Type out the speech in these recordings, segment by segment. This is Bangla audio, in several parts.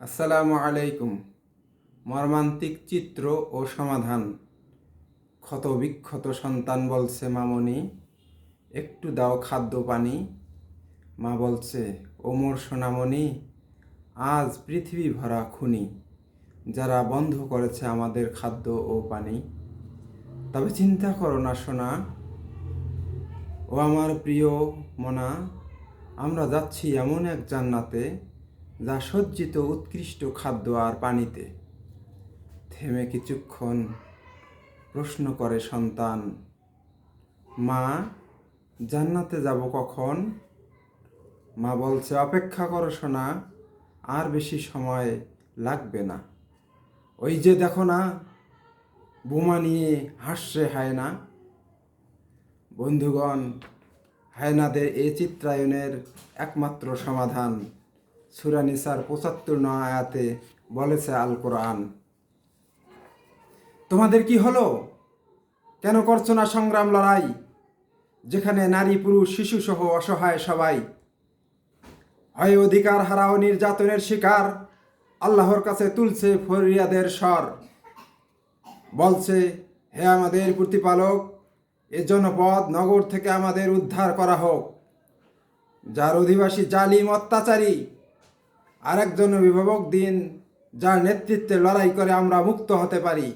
আসসালামু আলাইকুম। মর্মান্তিক চিত্র ও সমাধান। ক্ষতবিক্ষত সন্তান বলছে, মামনি একটু দাও খাদ্য পানি। মা বলছে, ওমর সোনামণি, আজ পৃথিবী ভরা খুনি, যারা বন্ধ করেছে আমাদের খাদ্য ও পানি। তবে চিন্তা করো না সোনা, ও আমার প্রিয় মনা, আমরা যাচ্ছি এমন এক জান্নাতে, যা সজ্জিত উৎকৃষ্ট খাদ্য আর পানিতে। থেমে কিছুক্ষণ প্রশ্ন করে সন্তান, মা জান্নাতে যাব কখন? মা বলছে, অপেক্ষা করো সোনা, আর বেশি সময় লাগবে না। ওই যে দেখো না, বোমা নিয়ে হাসছে হায়না। বন্ধুগণ, হায়নাদের এই চিত্রায়নের একমাত্র সমাধান সূরা নিসার ৭৫ আয়াতে বলেছে আল কোরআন। তোমাদের কি হলো? কেন করছো না সংগ্রাম লড়াই, যেখানে নারী পুরুষ শিশু সহ অসহায় সবাই হয় অধিকার হারাও নির্যাতনের শিকার, আল্লাহর কাছে তুলছে ফরিয়াদের স্বর। বলছে, হে আমাদের প্রতিপালক, এ জনপদ নগর থেকে আমাদের উদ্ধার করা হোক। যার অধিবাসী জালিম অত্যাচারী, আরেকজন অভিভাবক দিন, যার নেতৃত্বে লড়াই করে আমরা মুক্ত হতে পারি।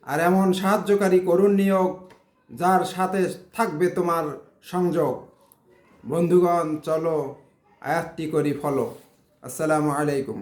আর এমন সাহায্যকারী করুণ নিয়োগ, যার সাথে থাকবে তোমার সংযোগ। বন্ধুগণ, চলো আয়াতটি করি ফলো। আসসালামু আলাইকুম।